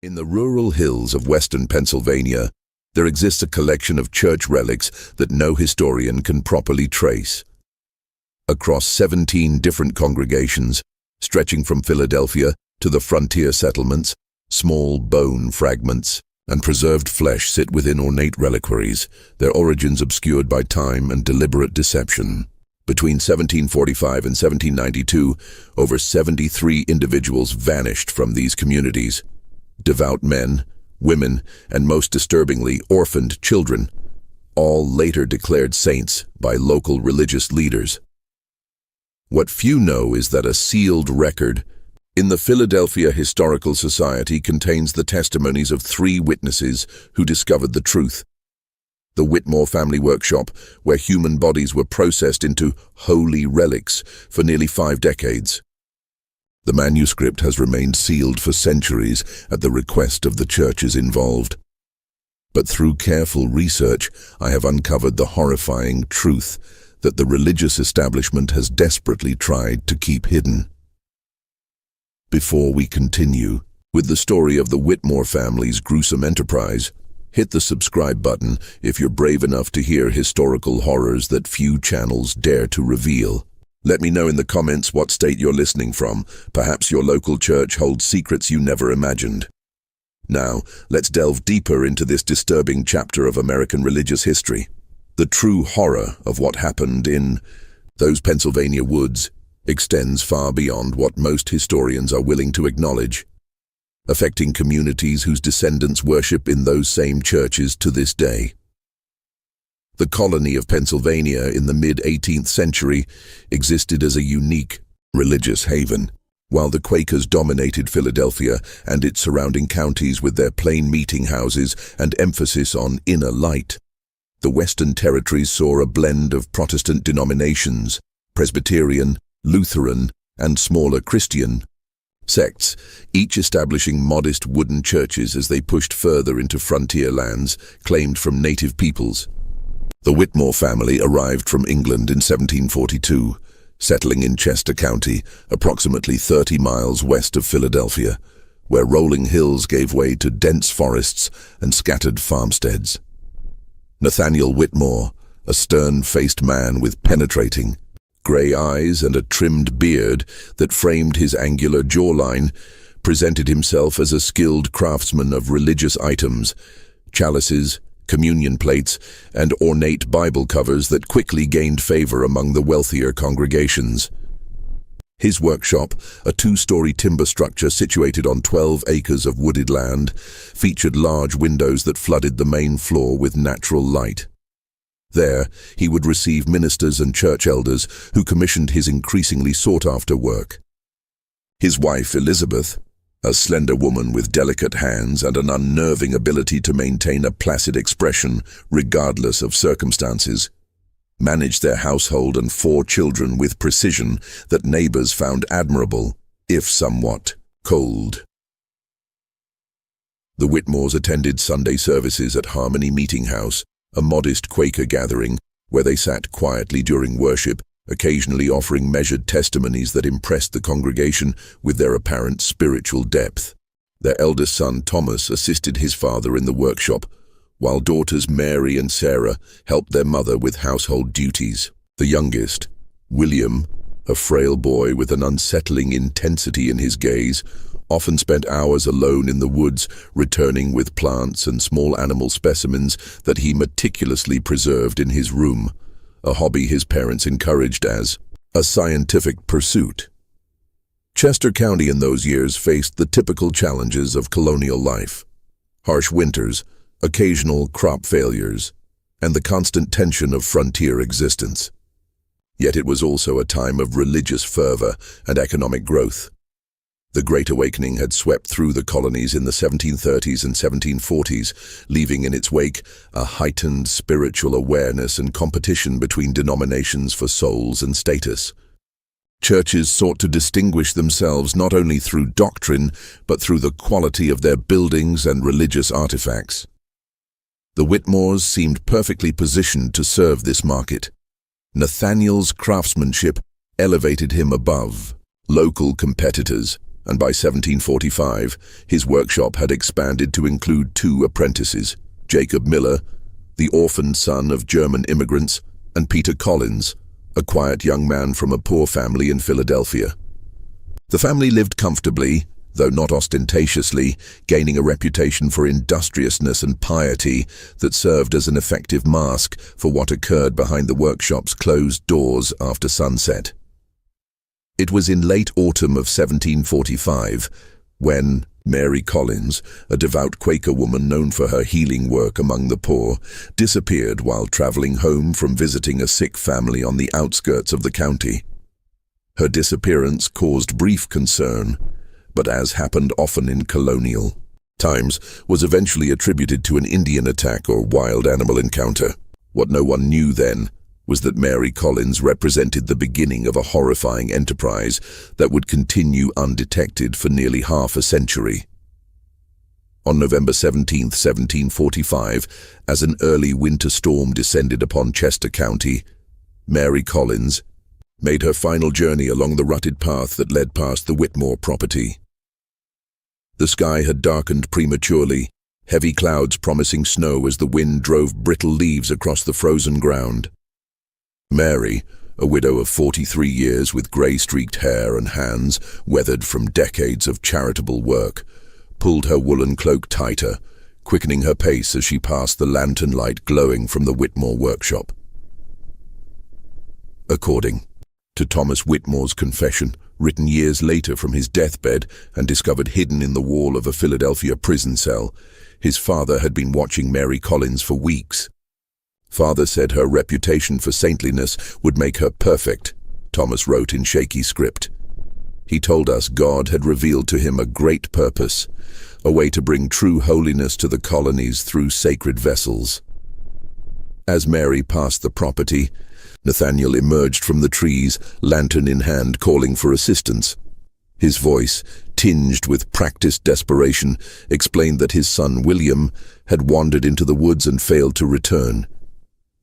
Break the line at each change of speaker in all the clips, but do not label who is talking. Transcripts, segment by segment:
In the rural hills of western Pennsylvania, there exists a collection of church relics that no historian can properly trace. Across 17 different congregations, stretching from Philadelphia to the frontier settlements, small bone fragments and preserved flesh sit within ornate reliquaries, their origins obscured by time and deliberate deception. Between 1745 and 1792, over 73 individuals vanished from these communities. Devout men, women, and most disturbingly, orphaned children, all later declared saints by local religious leaders. What few know is that a sealed record in the Philadelphia Historical Society contains the testimonies of 3 witnesses who discovered the truth. The Whitmore family workshop, where human bodies were processed into holy relics for nearly 5 decades. The manuscript has remained sealed for centuries at the request of the churches involved. But through careful research, I have uncovered the horrifying truth that the religious establishment has desperately tried to keep hidden. Before we continue with the story of the Whitmore family's gruesome enterprise, hit the subscribe button if you're brave enough to hear historical horrors that few channels dare to reveal. Let me know in the comments what state you're listening from. Perhaps your local church holds secrets you never imagined. Now, let's delve deeper into this disturbing chapter of American religious history. The true horror of what happened in those Pennsylvania woods extends far beyond what most historians are willing to acknowledge, affecting communities whose descendants worship in those same churches to this day. The colony of Pennsylvania in the mid-18th century existed as a unique religious haven. While the Quakers dominated Philadelphia and its surrounding counties with their plain meeting houses and emphasis on inner light, the Western territories saw a blend of Protestant denominations, Presbyterian, Lutheran, and smaller Christian sects, each establishing modest wooden churches as they pushed further into frontier lands claimed from native peoples. The Whitmore family arrived from England in 1742, settling in Chester County, approximately 30 miles west of Philadelphia, where rolling hills gave way to dense forests and scattered farmsteads. Nathaniel Whitmore, a stern-faced man with penetrating gray eyes and a trimmed beard that framed his angular jawline, presented himself as a skilled craftsman of religious items, chalices, communion plates, and ornate Bible covers that quickly gained favor among the wealthier congregations. His workshop, a 2-story timber structure situated on 12 acres of wooded land, featured large windows that flooded the main floor with natural light. There, he would receive ministers and church elders who commissioned his increasingly sought-after work. His wife, Elizabeth, a slender woman with delicate hands and an unnerving ability to maintain a placid expression regardless of circumstances, managed their household and 4 children with precision that neighbors found admirable, if somewhat cold. The Whitmores attended Sunday services at Harmony Meeting House, a modest Quaker gathering where they sat quietly during worship, occasionally offering measured testimonies that impressed the congregation with their apparent spiritual depth. Their eldest son, Thomas, assisted his father in the workshop, while daughters Mary and Sarah helped their mother with household duties. The youngest, William, a frail boy with an unsettling intensity in his gaze, often spent hours alone in the woods, returning with plants and small animal specimens that he meticulously preserved in his room, a hobby his parents encouraged as a scientific pursuit. Chester County in those years faced the typical challenges of colonial life: harsh winters, occasional crop failures, and the constant tension of frontier existence. Yet it was also a time of religious fervor and economic growth. The Great Awakening had swept through the colonies in the 1730s and 1740s, leaving in its wake a heightened spiritual awareness and competition between denominations for souls and status. Churches sought to distinguish themselves not only through doctrine, but through the quality of their buildings and religious artifacts. The Whitmores seemed perfectly positioned to serve this market. Nathaniel's craftsmanship elevated him above local competitors, and by 1745, his workshop had expanded to include 2 apprentices, Jacob Miller, the orphaned son of German immigrants, and Peter Collins, a quiet young man from a poor family in Philadelphia. The family lived comfortably, though not ostentatiously, gaining a reputation for industriousness and piety that served as an effective mask for what occurred behind the workshop's closed doors after sunset. It was in late autumn of 1745 when Mary Collins, a devout Quaker woman known for her healing work among the poor, disappeared while traveling home from visiting a sick family on the outskirts of the county. Her disappearance caused brief concern, but as happened often in colonial times, was eventually attributed to an Indian attack or wild animal encounter. What no one knew then was that Mary Collins represented the beginning of a horrifying enterprise that would continue undetected for nearly half a century. On November 17, 1745, as an early winter storm descended upon Chester County, Mary Collins made her final journey along the rutted path that led past the Whitmore property. The sky had darkened prematurely, heavy clouds promising snow as the wind drove brittle leaves across the frozen ground. Mary, a widow of 43 years with grey-streaked hair and hands weathered from decades of charitable work, pulled her woolen cloak tighter, quickening her pace as she passed the lantern light glowing from the Whitmore workshop. According to Thomas Whitmore's confession, written years later from his deathbed and discovered hidden in the wall of a Philadelphia prison cell, his father had been watching Mary Collins for weeks. Father said her reputation for saintliness would make her perfect, Thomas wrote in shaky script. He told us God had revealed to him a great purpose, a way to bring true holiness to the colonies through sacred vessels. As Mary passed the property, Nathaniel emerged from the trees, lantern in hand, calling for assistance. His voice, tinged with practiced desperation, explained that his son William had wandered into the woods and failed to return.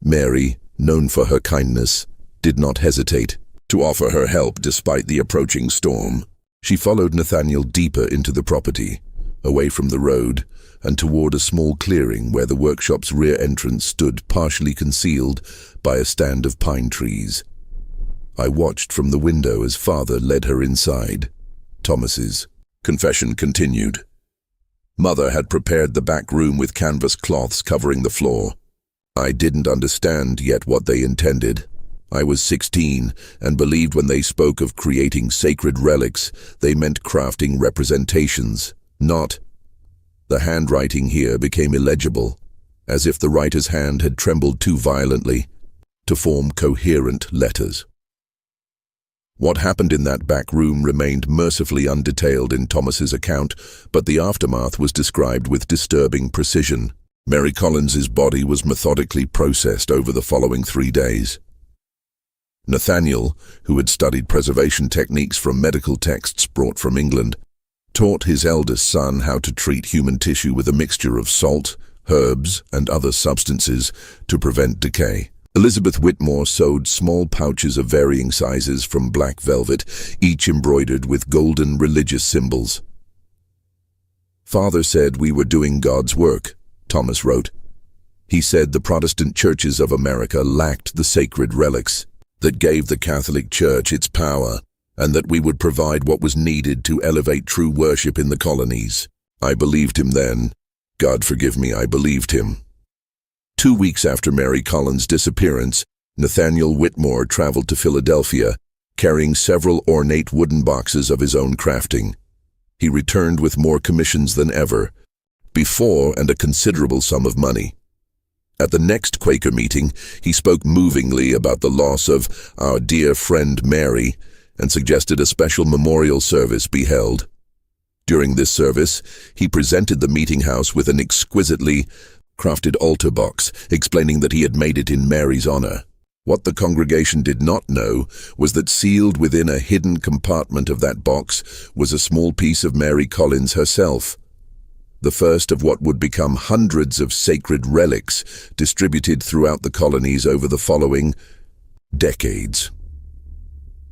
Mary, known for her kindness, did not hesitate to offer her help despite the approaching storm. She followed Nathaniel deeper into the property, away from the road, and toward a small clearing where the workshop's rear entrance stood partially concealed by a stand of pine trees. I watched from the window as Father led her inside. Thomas's confession continued. Mother had prepared the back room with canvas cloths covering the floor. I didn't understand yet what they intended. I was 16 and believed when they spoke of creating sacred relics, they meant crafting representations, not. The handwriting here became illegible, as if the writer's hand had trembled too violently to form coherent letters. What happened in that back room remained mercifully undetailed in Thomas's account, but the aftermath was described with disturbing precision. Mary Collins's body was methodically processed over the following 3 days. Nathaniel, who had studied preservation techniques from medical texts brought from England, taught his eldest son how to treat human tissue with a mixture of salt, herbs, and other substances to prevent decay. Elizabeth Whitmore sewed small pouches of varying sizes from black velvet, each embroidered with golden religious symbols. Father said we were doing God's work, Thomas wrote. He said the Protestant churches of America lacked the sacred relics that gave the Catholic Church its power, and that we would provide what was needed to elevate true worship in the colonies. I believed him then. God forgive me, I believed him. 2 weeks after Mary Collins' disappearance, Nathaniel Whitmore traveled to Philadelphia, carrying several ornate wooden boxes of his own crafting. He returned with more commissions than ever, before and a considerable sum of money. At the next Quaker meeting, he spoke movingly about the loss of our dear friend Mary and suggested a special memorial service be held. During this service, he presented the meeting house with an exquisitely crafted altar box, explaining that he had made it in Mary's honor. What the congregation did not know was that sealed within a hidden compartment of that box was a small piece of Mary Collins herself, the first of what would become hundreds of sacred relics distributed throughout the colonies over the following decades.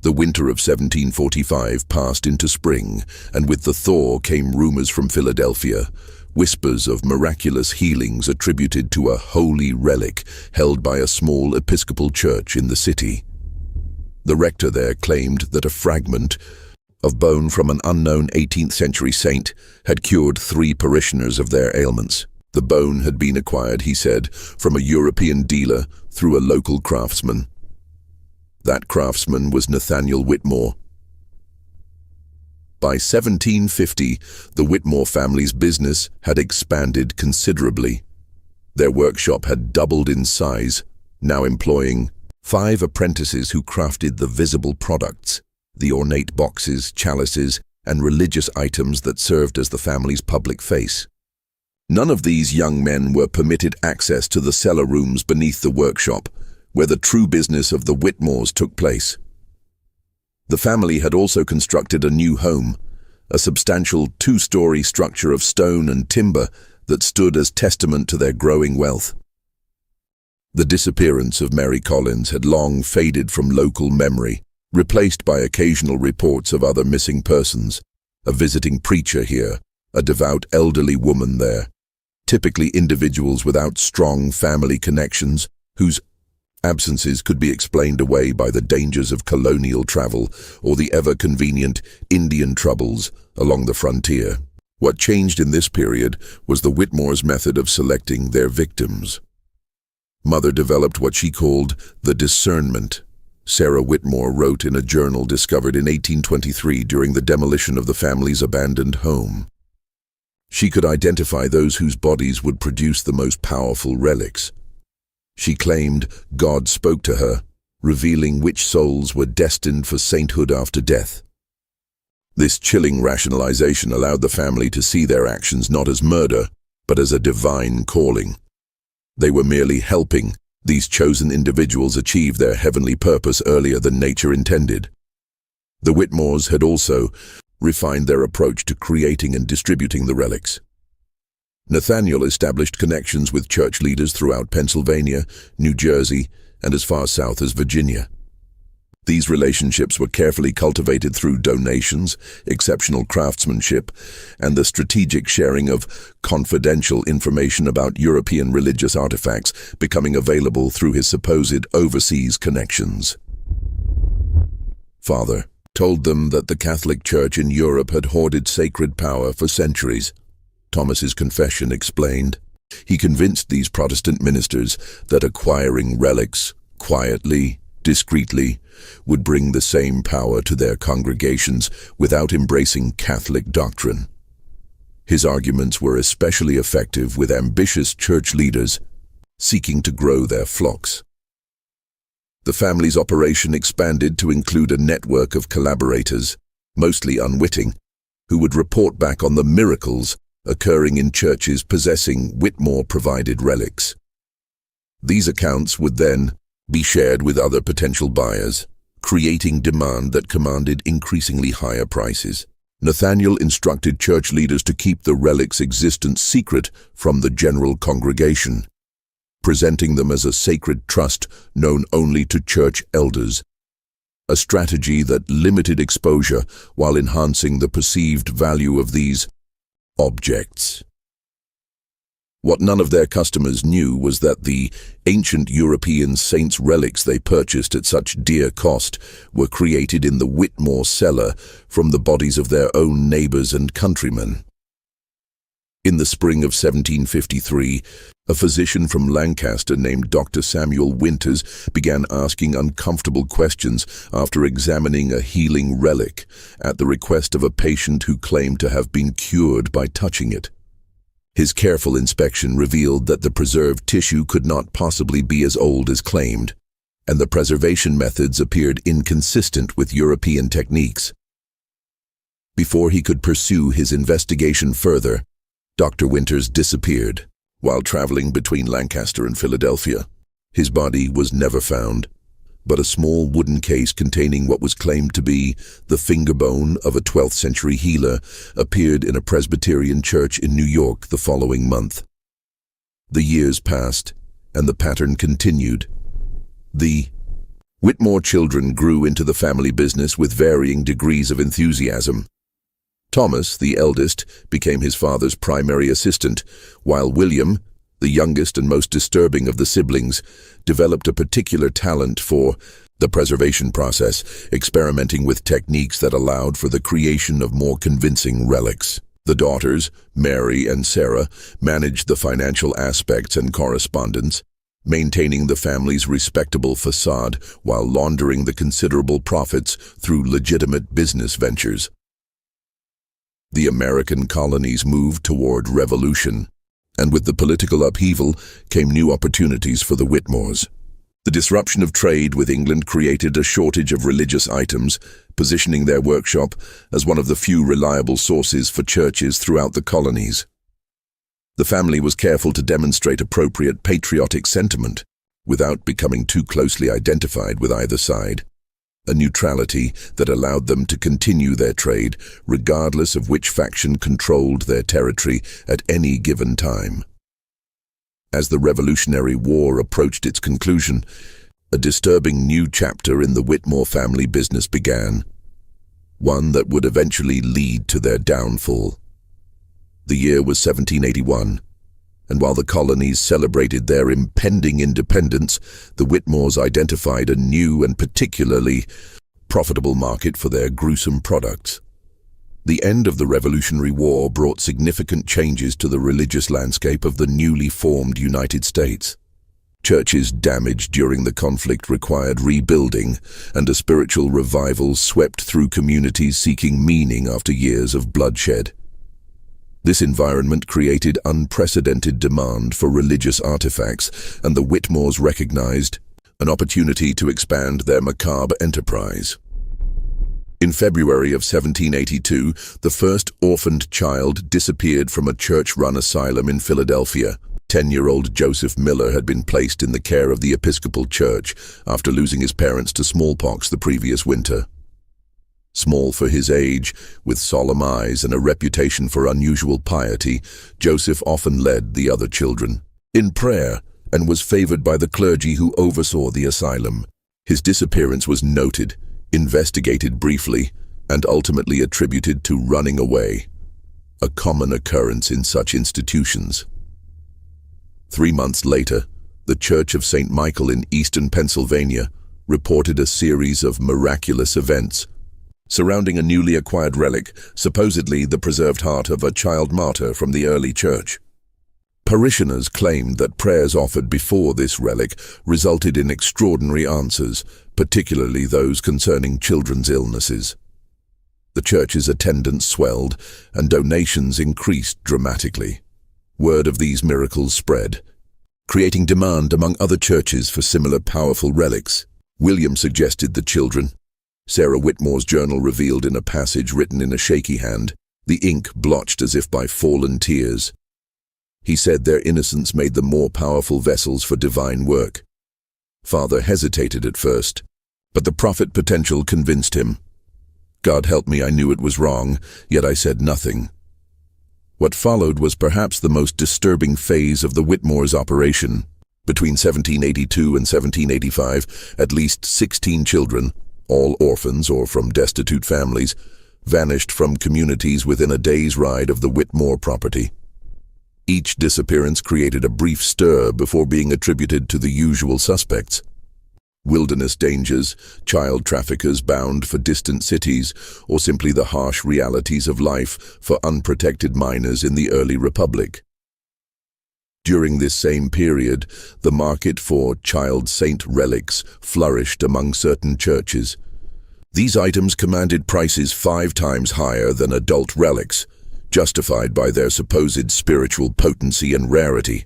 The winter of 1745 passed into spring, and with the thaw came rumors from Philadelphia, whispers of miraculous healings attributed to a holy relic held by a small Episcopal church in the city. The rector there claimed that a fragment of bone from an unknown 18th century saint had cured 3 parishioners of their ailments. The bone had been acquired, he said, from a European dealer through a local craftsman. That craftsman was Nathaniel Whitmore. By 1750, the Whitmore family's business had expanded considerably. Their workshop had doubled in size, now employing 5 apprentices who crafted the visible products, the ornate boxes, chalices, and religious items that served as the family's public face. None of these young men were permitted access to the cellar rooms beneath the workshop, where the true business of the Whitmores took place. The family had also constructed a new home, a substantial 2-story structure of stone and timber that stood as testament to their growing wealth. The disappearance of Mary Collins had long faded from local memory, replaced by occasional reports of other missing persons, a visiting preacher here, a devout elderly woman there, typically individuals without strong family connections, whose absences could be explained away by the dangers of colonial travel or the ever-convenient Indian troubles along the frontier. What changed in this period was the Whitmores' method of selecting their victims. Mother developed what she called the discernment. Sarah Whitmore wrote in a journal discovered in 1823 during the demolition of the family's abandoned home. She could identify those whose bodies would produce the most powerful relics. She claimed God spoke to her, revealing which souls were destined for sainthood after death. This chilling rationalization allowed the family to see their actions not as murder, but as a divine calling. They were merely helping these chosen individuals achieve their heavenly purpose earlier than nature intended. The Whitmores had also refined their approach to creating and distributing the relics. Nathaniel established connections with church leaders throughout Pennsylvania, New Jersey, and as far south as Virginia. These relationships were carefully cultivated through donations, exceptional craftsmanship, and the strategic sharing of confidential information about European religious artifacts becoming available through his supposed overseas connections. Father told them that the Catholic Church in Europe had hoarded sacred power for centuries. Thomas's confession explained. He convinced these Protestant ministers that acquiring relics quietly, discreetly, would bring the same power to their congregations without embracing Catholic doctrine. His arguments were especially effective with ambitious church leaders seeking to grow their flocks. The family's operation expanded to include a network of collaborators, mostly unwitting, who would report back on the miracles occurring in churches possessing Whitmore-provided relics. These accounts would then be shared with other potential buyers, creating demand that commanded increasingly higher prices. Nathaniel instructed church leaders to keep the relics' existence secret from the general congregation, presenting them as a sacred trust known only to church elders, a strategy that limited exposure while enhancing the perceived value of these objects. What none of their customers knew was that the ancient European saints' relics they purchased at such dear cost were created in the Whitmore cellar from the bodies of their own neighbors and countrymen. In the spring of 1753, a physician from Lancaster named Dr. Samuel Winters began asking uncomfortable questions after examining a healing relic at the request of a patient who claimed to have been cured by touching it. His careful inspection revealed that the preserved tissue could not possibly be as old as claimed, and the preservation methods appeared inconsistent with European techniques. Before he could pursue his investigation further, Dr. Winters disappeared while traveling between Lancaster and Philadelphia. His body was never found, but a small wooden case containing what was claimed to be the finger bone of a 12th century healer appeared in a Presbyterian church in New York the following month. The years passed, and the pattern continued. The Whitmore children grew into the family business with varying degrees of enthusiasm. Thomas, the eldest, became his father's primary assistant, while William, the youngest and most disturbing of the siblings, developed a particular talent for the preservation process, experimenting with techniques that allowed for the creation of more convincing relics. The daughters, Mary and Sarah, managed the financial aspects and correspondence, maintaining the family's respectable facade while laundering the considerable profits through legitimate business ventures. The American colonies moved toward revolution, and with the political upheaval came new opportunities for the Whitmores. The disruption of trade with England created a shortage of religious items, positioning their workshop as one of the few reliable sources for churches throughout the colonies. The family was careful to demonstrate appropriate patriotic sentiment without becoming too closely identified with either side, a neutrality that allowed them to continue their trade regardless of which faction controlled their territory at any given time. As the Revolutionary War approached its conclusion, a disturbing new chapter in the Whitmore family business began, one that would eventually lead to their downfall. The year was 1781, and while the colonies celebrated their impending independence, the Whitmores identified a new and particularly profitable market for their gruesome products. The end of the Revolutionary War brought significant changes to the religious landscape of the newly formed United States. Churches damaged during the conflict required rebuilding, and a spiritual revival swept through communities seeking meaning after years of bloodshed. This environment created unprecedented demand for religious artifacts, and the Whitmores recognized an opportunity to expand their macabre enterprise. In February of 1782, the first orphaned child disappeared from a church-run asylum in Philadelphia. 10-year-old Joseph Miller had been placed in the care of the Episcopal Church after losing his parents to smallpox the previous winter. Small for his age, with solemn eyes and a reputation for unusual piety, Joseph often led the other children in prayer and was favored by the clergy who oversaw the asylum. His disappearance was noted, investigated briefly, and ultimately attributed to running away, a common occurrence in such institutions. 3 months later, the Church of St. Michael in eastern Pennsylvania reported a series of miraculous events surrounding a newly acquired relic, supposedly the preserved heart of a child martyr from the early church. Parishioners claimed that prayers offered before this relic resulted in extraordinary answers, particularly those concerning children's illnesses. The church's attendance swelled, and donations increased dramatically. Word of these miracles spread, creating demand among other churches for similar powerful relics. William suggested the children. Sarah Whitmore's journal revealed in a passage written in a shaky hand, the ink blotched as if by fallen tears. He said their innocence made them more powerful vessels for divine work. Father hesitated at first, but the prophet potential convinced him. God help me, I knew it was wrong, yet I said nothing. What followed was perhaps the most disturbing phase of the Whitmores' operation. Between 1782 and 1785, at least 16 children, all orphans or from destitute families, vanished from communities within a day's ride of the Whitmore property. Each disappearance created a brief stir before being attributed to the usual suspects. Wilderness dangers, child traffickers bound for distant cities, or simply the harsh realities of life for unprotected minors in the early Republic. During this same period, the market for child saint relics flourished among certain churches. These items commanded prices 5 times higher than adult relics, justified by their supposed spiritual potency and rarity.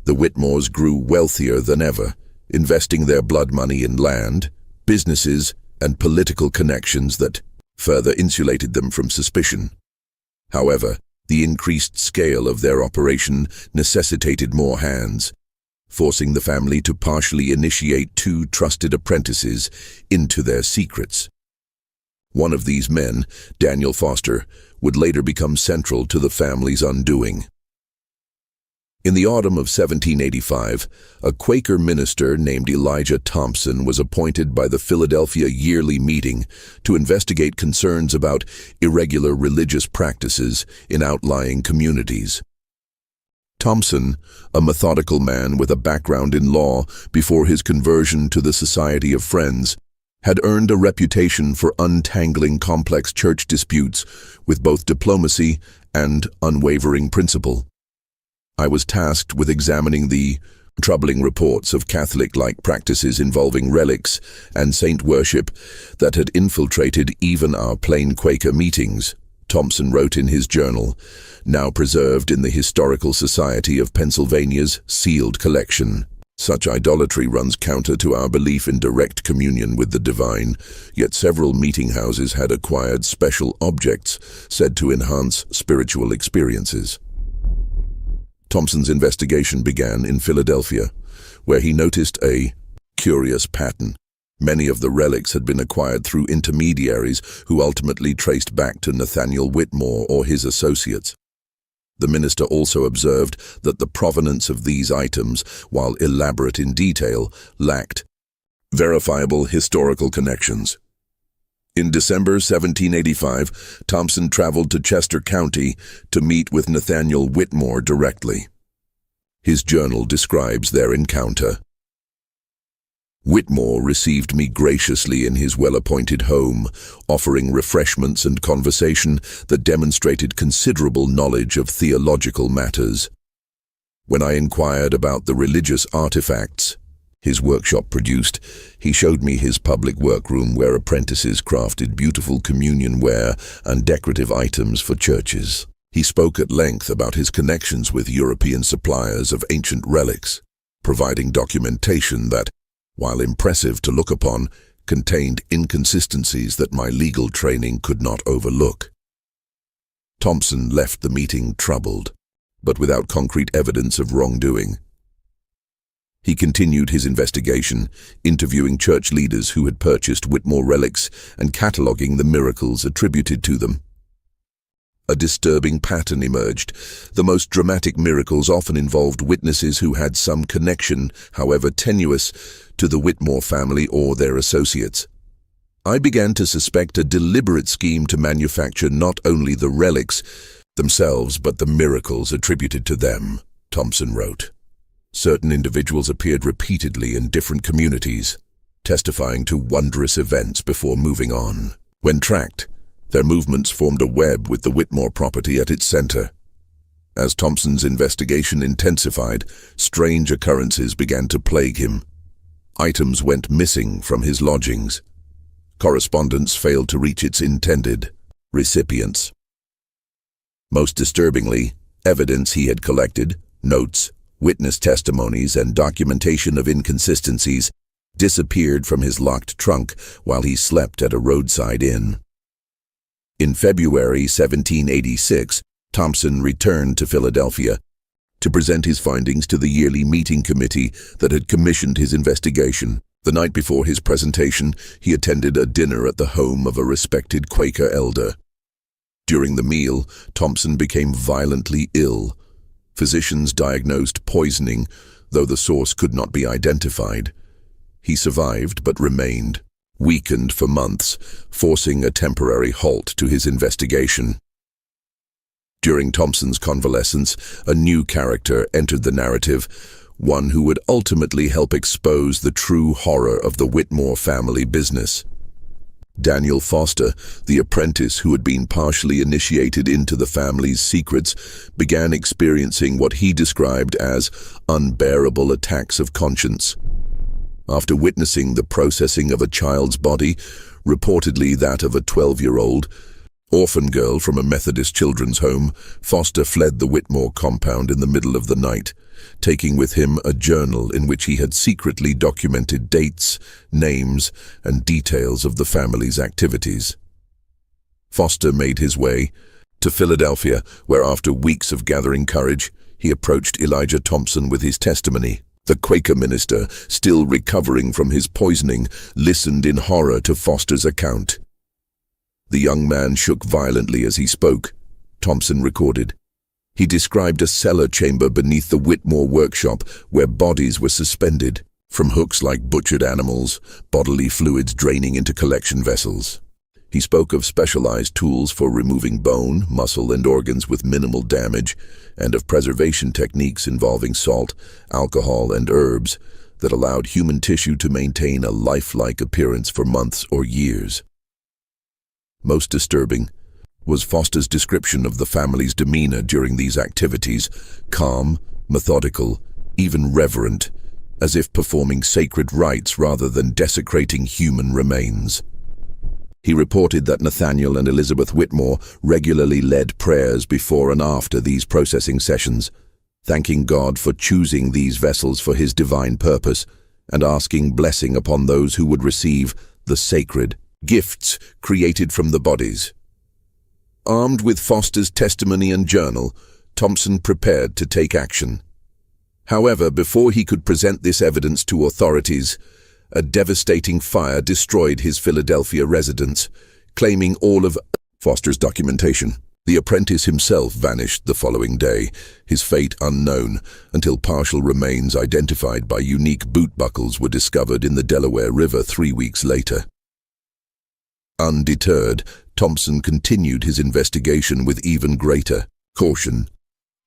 The Whitmores grew wealthier than ever, investing their blood money in land, businesses, and political connections that further insulated them from suspicion. However, the increased scale of their operation necessitated more hands, forcing the family to partially initiate 2 trusted apprentices into their secrets. One of these men, Daniel Foster, would later become central to the family's undoing. In the autumn of 1785, a Quaker minister named Elijah Thompson was appointed by the Philadelphia Yearly Meeting to investigate concerns about irregular religious practices in outlying communities. Thompson, a methodical man with a background in law before his conversion to the Society of Friends, had earned a reputation for untangling complex church disputes with both diplomacy and unwavering principle. I was tasked with examining the troubling reports of Catholic-like practices involving relics and saint worship that had infiltrated even our plain Quaker meetings, Thompson wrote in his journal, now preserved in the Historical Society of Pennsylvania's sealed collection. Such idolatry runs counter to our belief in direct communion with the divine, yet several meeting houses had acquired special objects said to enhance spiritual experiences. Thompson's investigation began in Philadelphia, where he noticed a curious pattern. Many of the relics had been acquired through intermediaries who ultimately traced back to Nathaniel Whitmore or his associates. The minister also observed that the provenance of these items, while elaborate in detail, lacked verifiable historical connections. In December 1785, Thompson traveled to Chester County to meet with Nathaniel Whitmore directly. His journal describes their encounter. Whitmore received me graciously in his well-appointed home, offering refreshments and conversation that demonstrated considerable knowledge of theological matters. When I inquired about the religious artifacts his workshop produced, he showed me his public workroom where apprentices crafted beautiful communion ware and decorative items for churches. He spoke at length about his connections with European suppliers of ancient relics, providing documentation that, while impressive to look upon, contained inconsistencies that my legal training could not overlook. Thompson left the meeting troubled, but without concrete evidence of wrongdoing. He continued his investigation, interviewing church leaders who had purchased Whitmore relics and cataloging the miracles attributed to them. A disturbing pattern emerged. The most dramatic miracles often involved witnesses who had some connection, however tenuous, to the Whitmore family or their associates. I began to suspect a deliberate scheme to manufacture not only the relics themselves but the miracles attributed to them, Thompson wrote. Certain individuals appeared repeatedly in different communities, testifying to wondrous events before moving on. When tracked, their movements formed a web with the Whitmore property at its center. As Thompson's investigation intensified, strange occurrences began to plague him. Items went missing from his lodgings. Correspondence failed to reach its intended recipients. Most disturbingly, evidence he had collected, notes, witness testimonies, and documentation of inconsistencies disappeared from his locked trunk while he slept at a roadside inn. In February 1786, Thompson returned to Philadelphia to present his findings to the yearly meeting committee that had commissioned his investigation. The night before his presentation, he attended a dinner at the home of a respected Quaker elder. During the meal, Thompson became violently ill. Physicians diagnosed poisoning, though the source could not be identified. He survived but remained weakened for months, forcing a temporary halt to his investigation. During Thompson's convalescence, a new character entered the narrative, one who would ultimately help expose the true horror of the Whitmore family business. Daniel Foster, the apprentice who had been partially initiated into the family's secrets, began experiencing what he described as unbearable attacks of conscience. After witnessing the processing of a child's body, reportedly that of a 12-year-old orphan girl from a Methodist children's home, Foster fled the Whitmore compound in the middle of the night, taking with him a journal in which he had secretly documented dates, names, and details of the family's activities. Foster made his way to Philadelphia, where after weeks of gathering courage, he approached Elijah Thompson with his testimony. The Quaker minister, still recovering from his poisoning, listened in horror to Foster's account. The young man shook violently as he spoke, Thompson recorded. He described a cellar chamber beneath the Whitmore workshop where bodies were suspended from hooks like butchered animals, bodily fluids draining into collection vessels. He spoke of specialized tools for removing bone, muscle, and organs with minimal damage, and of preservation techniques involving salt, alcohol, and herbs that allowed human tissue to maintain a lifelike appearance for months or years. Most disturbing was Foster's description of the family's demeanor during these activities: calm, methodical, even reverent, as if performing sacred rites rather than desecrating human remains. He reported that Nathaniel and Elizabeth Whitmore regularly led prayers before and after these processing sessions, thanking God for choosing these vessels for his divine purpose and asking blessing upon those who would receive the sacred gifts created from the bodies. Armed with Foster's testimony and journal, Thompson prepared to take action. However, before he could present this evidence to authorities, a devastating fire destroyed his Philadelphia residence, claiming all of Foster's documentation. The apprentice himself vanished the following day, his fate unknown, until partial remains identified by unique boot buckles were discovered in the Delaware River 3 weeks later. Undeterred, Thompson continued his investigation with even greater caution,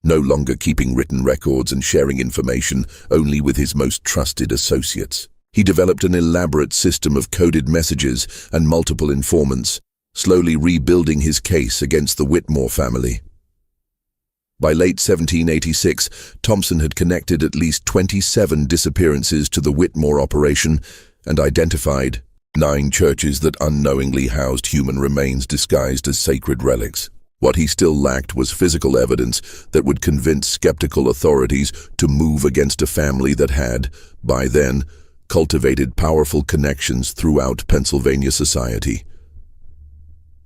no longer keeping written records and sharing information only with his most trusted associates. He developed an elaborate system of coded messages and multiple informants, slowly rebuilding his case against the Whitmore family. By late 1786, Thompson had connected at least 27 disappearances to the Whitmore operation and identified 9 churches that unknowingly housed human remains disguised as sacred relics. What he still lacked was physical evidence that would convince skeptical authorities to move against a family that had, by then, cultivated powerful connections throughout Pennsylvania society.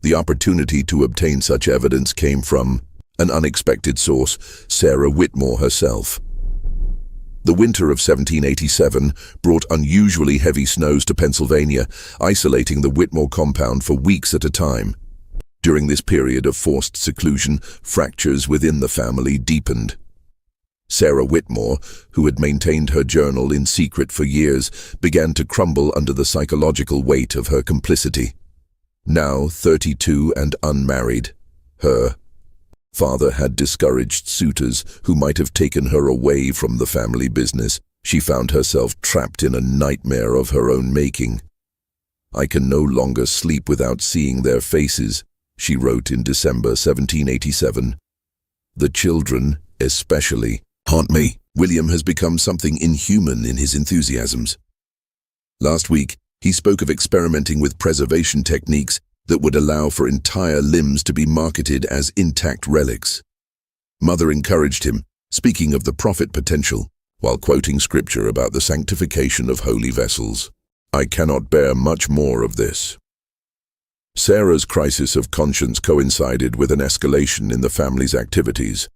The opportunity to obtain such evidence came from an unexpected source, Sarah Whitmore herself. The winter of 1787 brought unusually heavy snows to Pennsylvania, isolating the Whitmore compound for weeks at a time. During this period of forced seclusion, fractures within the family deepened. Sarah Whitmore, who had maintained her journal in secret for years, began to crumble under the psychological weight of her complicity. Now 32 and unmarried, her father had discouraged suitors who might have taken her away from the family business. She found herself trapped in a nightmare of her own making. "I can no longer sleep without seeing their faces," she wrote in December 1787. "The children, especially, haunt me." William has become something inhuman in his enthusiasms. Last week, he spoke of experimenting with preservation techniques that would allow for entire limbs to be marketed as intact relics. Mother encouraged him, speaking of the profit potential, while quoting scripture about the sanctification of holy vessels. "I cannot bear much more of this." Sarah's crisis of conscience coincided with an escalation in the family's activities.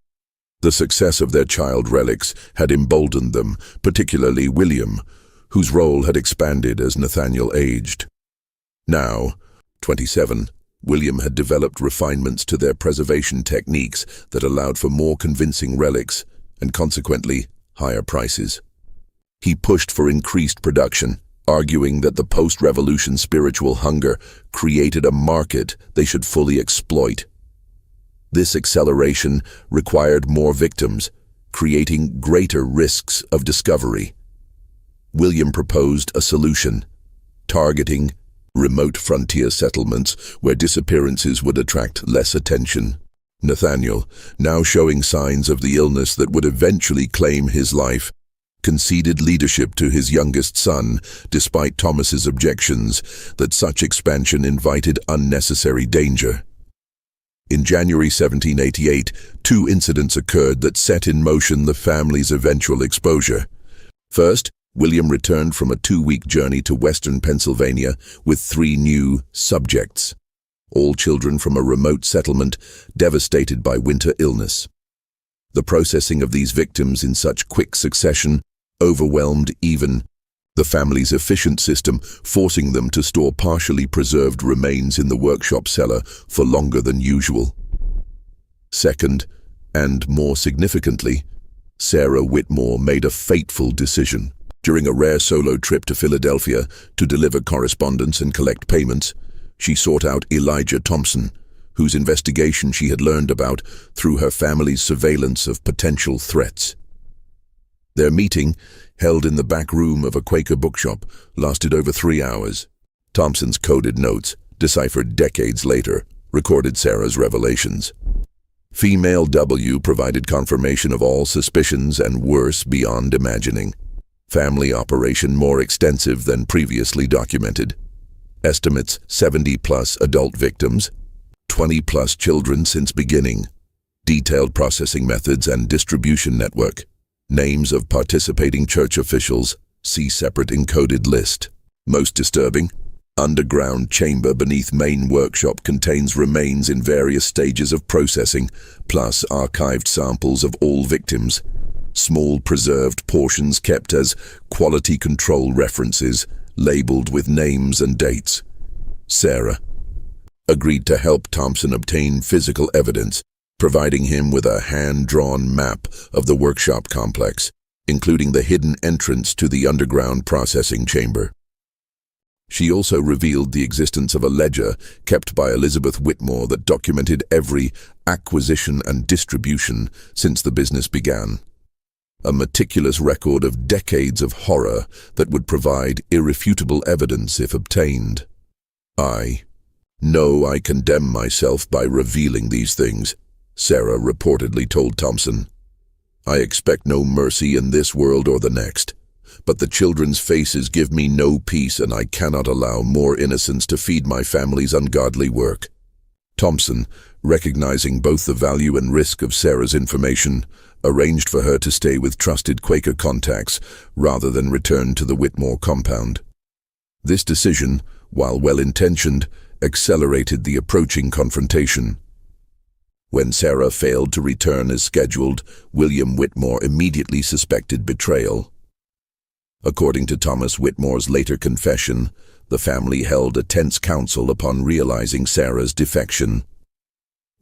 The success of their child relics had emboldened them, particularly William, whose role had expanded as Nathaniel aged. Now, 27, William had developed refinements to their preservation techniques that allowed for more convincing relics and consequently higher prices. He pushed for increased production, arguing that the post-revolution spiritual hunger created a market they should fully exploit. This acceleration required more victims, creating greater risks of discovery. William proposed a solution, targeting remote frontier settlements where disappearances would attract less attention. Nathaniel, now showing signs of the illness that would eventually claim his life, conceded leadership to his youngest son, despite Thomas's objections that such expansion invited unnecessary danger. In January 1788, 2 incidents occurred that set in motion the family's eventual exposure. First, William returned from a 2-week journey to western Pennsylvania with 3 new subjects, all children from a remote settlement devastated by winter illness. The processing of these victims in such quick succession overwhelmed even the family's efficient system, forcing them to store partially preserved remains in the workshop cellar for longer than usual. Second, And more significantly, Sarah Whitmore made a fateful decision. During a rare solo trip to Philadelphia to deliver correspondence and collect payments, she sought out Elijah Thompson, whose investigation she had learned about through her family's surveillance of potential threats. Their meeting, held in the back room of a Quaker bookshop, lasted over 3 hours. Thompson's coded notes, deciphered decades later, recorded Sarah's revelations. Female W provided confirmation of all suspicions and worse beyond imagining. Family operation more extensive than previously documented. Estimates 70+ adult victims, 20+ children since beginning. Detailed processing methods and distribution network. Names of participating church officials, see separate encoded list. Most disturbing, underground chamber beneath main workshop contains remains in various stages of processing, plus archived samples of all victims. Small preserved portions kept as quality control references, labeled with names and dates. Sarah agreed to help Thompson obtain physical evidence, providing him with a hand-drawn map of the workshop complex, including the hidden entrance to the underground processing chamber. She also revealed the existence of a ledger kept by Elizabeth Whitmore that documented every acquisition and distribution since the business began. A meticulous record of decades of horror that would provide irrefutable evidence if obtained. I condemn myself by revealing these things, Sarah reportedly told Thompson. I expect no mercy in this world or the next, but the children's faces give me no peace, and I cannot allow more innocence to feed my family's ungodly work. Thompson, recognizing both the value and risk of Sarah's information, arranged for her to stay with trusted Quaker contacts rather than return to the Whitmore compound. This decision, while well-intentioned, accelerated the approaching confrontation. When Sarah failed to return as scheduled, William Whitmore immediately suspected betrayal. According to Thomas Whitmore's later confession, the family held a tense council upon realizing Sarah's defection.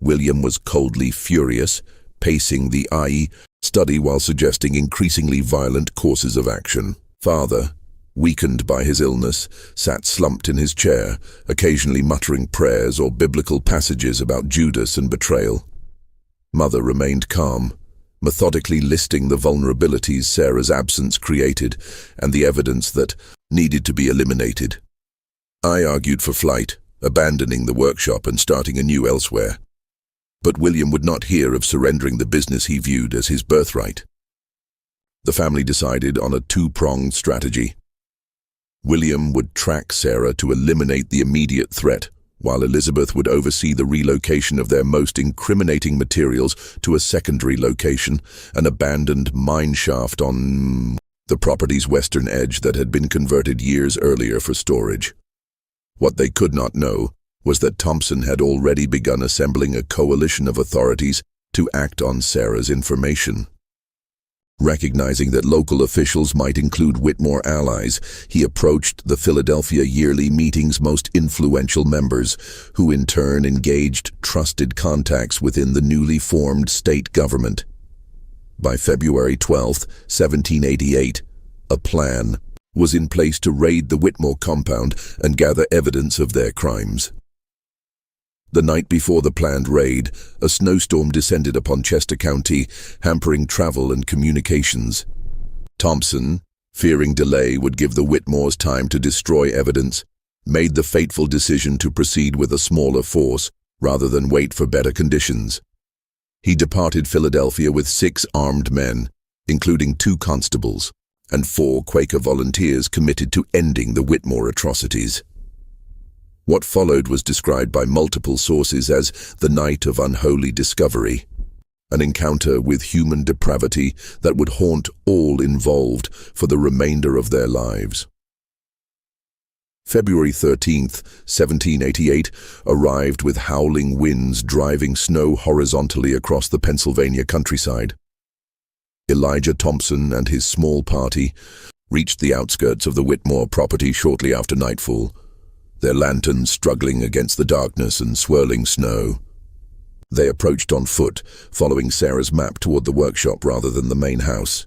William was coldly furious, pacing the IE study while suggesting increasingly violent courses of action. Father, weakened by his illness, sat slumped in his chair, occasionally muttering prayers or biblical passages about Judas and betrayal. Mother remained calm, methodically listing the vulnerabilities Sarah's absence created and the evidence that needed to be eliminated. I argued for flight, abandoning the workshop and starting anew elsewhere. But William would not hear of surrendering the business he viewed as his birthright. The family decided on a two-pronged strategy. William would track Sarah to eliminate the immediate threat, while Elizabeth would oversee the relocation of their most incriminating materials to a secondary location, an abandoned mine shaft on the property's western edge that had been converted years earlier for storage. What they could not know was that Thompson had already begun assembling a coalition of authorities to act on Sarah's information. Recognizing that local officials might include Whitmore allies, he approached the Philadelphia yearly meeting's most influential members, who in turn engaged trusted contacts within the newly formed state government. By February 12, 1788, a plan was in place to raid the Whitmore compound and gather evidence of their crimes. The night before the planned raid, a snowstorm descended upon Chester County, hampering travel and communications. Thompson, fearing delay would give the Whitmores time to destroy evidence, made the fateful decision to proceed with a smaller force rather than wait for better conditions. He departed Philadelphia with 6 armed men, including 2 constables, and 4 Quaker volunteers committed to ending the Whitmore atrocities. What followed was described by multiple sources as the night of unholy discovery, an encounter with human depravity that would haunt all involved for the remainder of their lives. February 13th, 1788, arrived with howling winds driving snow horizontally across the Pennsylvania countryside. Elijah Thompson and his small party reached the outskirts of the Whitmore property shortly after nightfall, their lanterns struggling against the darkness and swirling snow. They approached on foot, following Sarah's map toward the workshop rather than the main house.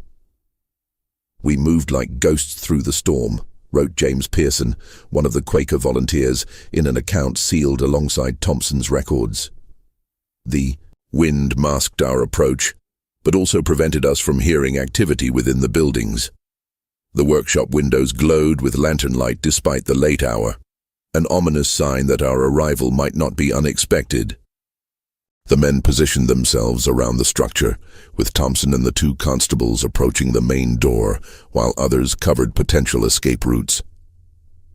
"We moved like ghosts through the storm," wrote James Pearson, one of the Quaker volunteers, in an account sealed alongside Thompson's records. "The wind masked our approach, but also prevented us from hearing activity within the buildings. The workshop windows glowed with lantern light despite the late hour, an ominous sign that our arrival might not be unexpected." The men positioned themselves around the structure, with Thompson and the 2 constables approaching the main door, while others covered potential escape routes.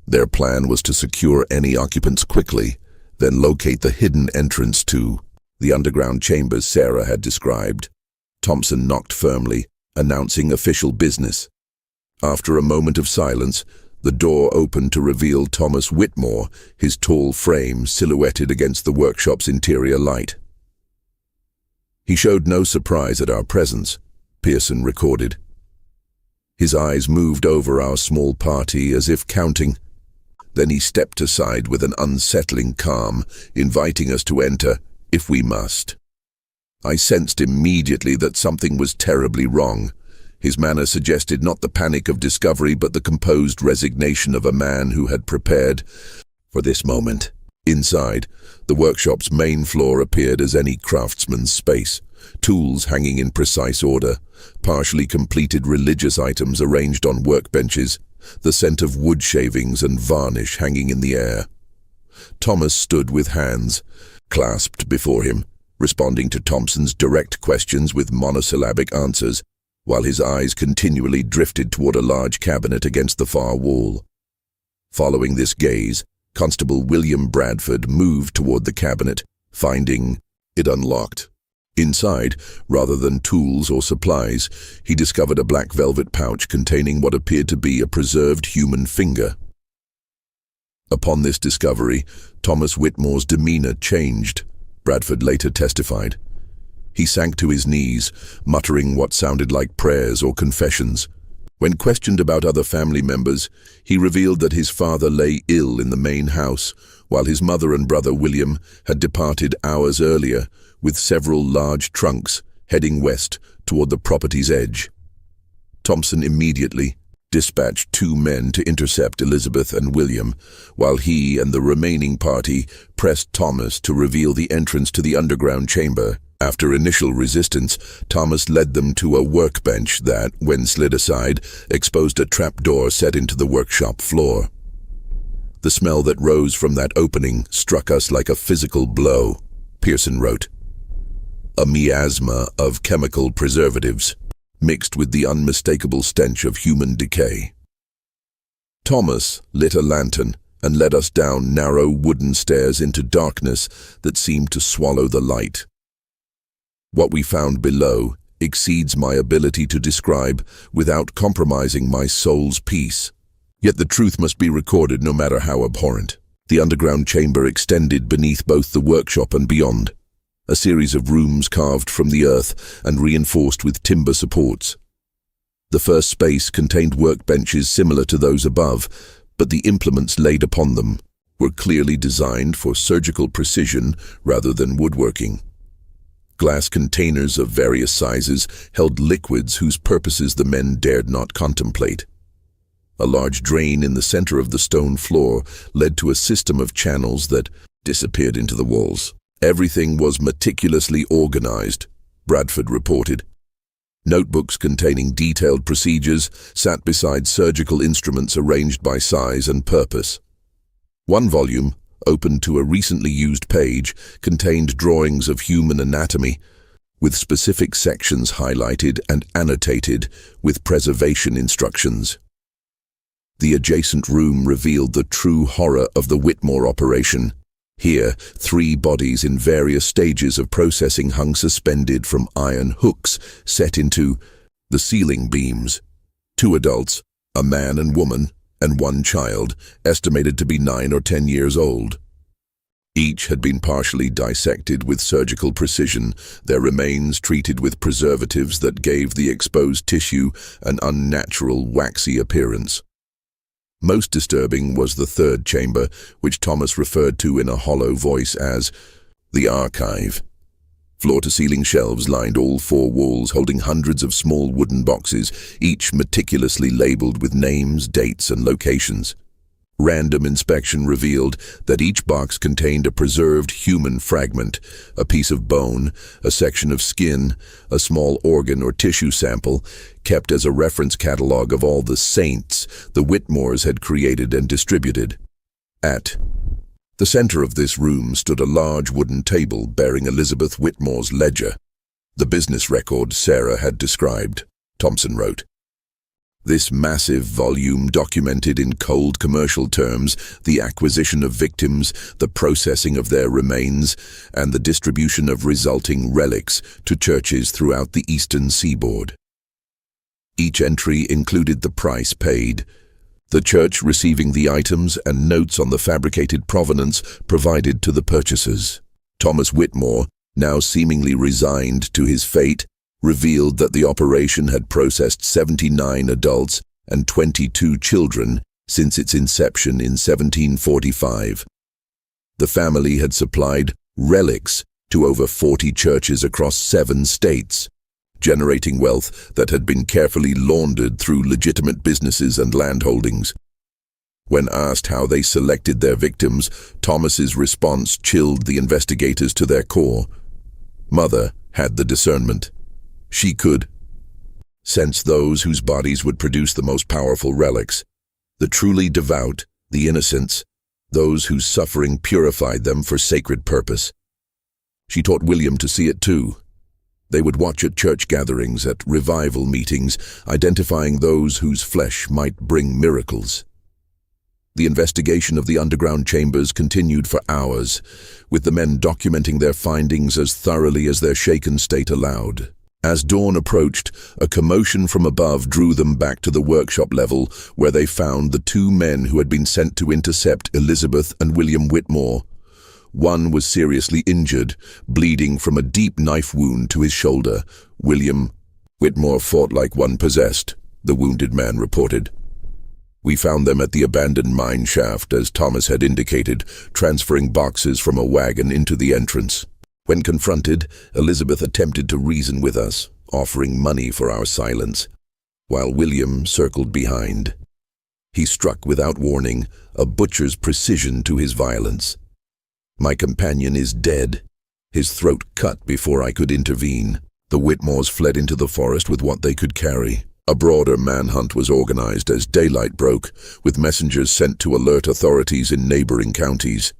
Their plan was to secure any occupants quickly, then locate the hidden entrance to the underground chambers Sarah had described. Thompson knocked firmly, announcing official business. After a moment of silence, the door opened to reveal Thomas Whitmore, his tall frame silhouetted against the workshop's interior light. "He showed no surprise at our presence," Pearson recorded. "His eyes moved over our small party as if counting. Then he stepped aside with an unsettling calm, inviting us to enter, if we must. I sensed immediately that something was terribly wrong. His manner suggested not the panic of discovery, but the composed resignation of a man who had prepared for this moment." Inside, the workshop's main floor appeared as any craftsman's space, tools hanging in precise order, partially completed religious items arranged on workbenches, the scent of wood shavings and varnish hanging in the air. Thomas stood with hands clasped before him, responding to Thompson's direct questions with monosyllabic answers, while his eyes continually drifted toward a large cabinet against the far wall. Following this gaze, Constable William Bradford moved toward the cabinet, finding it unlocked. Inside, rather than tools or supplies, he discovered a black velvet pouch containing what appeared to be a preserved human finger. Upon this discovery, Thomas Whitmore's demeanor changed, Bradford later testified. He sank to his knees, muttering what sounded like prayers or confessions. When questioned about other family members, he revealed that his father lay ill in the main house, while his mother and brother William had departed hours earlier, with several large trunks heading west toward the property's edge. Thompson immediately dispatched 2 men to intercept Elizabeth and William, while he and the remaining party pressed Thomas to reveal the entrance to the underground chamber. After initial resistance, Thomas led them to a workbench that, when slid aside, exposed a trapdoor set into the workshop floor. "The smell that rose from that opening struck us like a physical blow," Pearson wrote. "A miasma of chemical preservatives, mixed with the unmistakable stench of human decay." Thomas lit a lantern and led us down narrow wooden stairs into darkness that seemed to swallow the light. What we found below exceeds my ability to describe without compromising my soul's peace. Yet the truth must be recorded no matter how abhorrent. The underground chamber extended beneath both the workshop and beyond, a series of rooms carved from the earth and reinforced with timber supports. The first space contained workbenches similar to those above, but the implements laid upon them were clearly designed for surgical precision rather than woodworking. Glass containers of various sizes held liquids whose purposes the men dared not contemplate. A large drain in the center of the stone floor led to a system of channels that disappeared into the walls. Everything was meticulously organized, Bradford reported. Notebooks containing detailed procedures sat beside surgical instruments arranged by size and purpose. One volume, open to a recently used page, contained drawings of human anatomy, with specific sections highlighted and annotated with preservation instructions. The adjacent room revealed the true horror of the Whitmore operation. Here, 3 bodies in various stages of processing hung suspended from iron hooks set into the ceiling beams. 2 adults, a man and woman, and 1 child, estimated to be 9 or 10 years old. Each had been partially dissected with surgical precision, their remains treated with preservatives that gave the exposed tissue an unnatural, waxy appearance. Most disturbing was the 3rd chamber, which Thomas referred to in a hollow voice as the archive. Floor-to-ceiling shelves lined all four walls, holding hundreds of small wooden boxes, each meticulously labeled with names, dates, and locations. Random inspection revealed that each box contained a preserved human fragment, a piece of bone, a section of skin, a small organ or tissue sample, kept as a reference catalog of all the saints the Whitmores had created and distributed. At the center of this room stood a large wooden table bearing Elizabeth Whitmore's ledger, the business record Sarah had described, Thompson wrote. This massive volume documented in cold commercial terms the acquisition of victims, the processing of their remains, and the distribution of resulting relics to churches throughout the eastern seaboard. Each entry included the price paid, the church receiving the items and notes on the fabricated provenance provided to the purchasers. Thomas Whitmore, now seemingly resigned to his fate, revealed that the operation had processed 79 adults and 22 children since its inception in 1745. The family had supplied relics to over 40 churches across 7 states, generating wealth that had been carefully laundered through legitimate businesses and landholdings. When asked how they selected their victims, Thomas's response chilled the investigators to their core. Mother had the discernment. She could sense those whose bodies would produce the most powerful relics, the truly devout, the innocents, those whose suffering purified them for sacred purpose. She taught William to see it too. They would watch at church gatherings, at revival meetings, identifying those whose flesh might bring miracles. The investigation of the underground chambers continued for hours, with the men documenting their findings as thoroughly as their shaken state allowed. As dawn approached, a commotion from above drew them back to the workshop level, where they found the 2 men who had been sent to intercept Elizabeth and William Whitmore. One was seriously injured, bleeding from a deep knife wound to his shoulder. William Whitmore fought like one possessed, the wounded man reported. We found them at the abandoned mine shaft, as Thomas had indicated, transferring boxes from a wagon into the entrance. When confronted, Elizabeth attempted to reason with us, offering money for our silence, while William circled behind. He struck without warning, a butcher's precision to his violence. My companion is dead, his throat cut before I could intervene. The Whitmores fled into the forest with what they could carry. A broader manhunt was organized as daylight broke, with messengers sent to alert authorities in neighboring counties.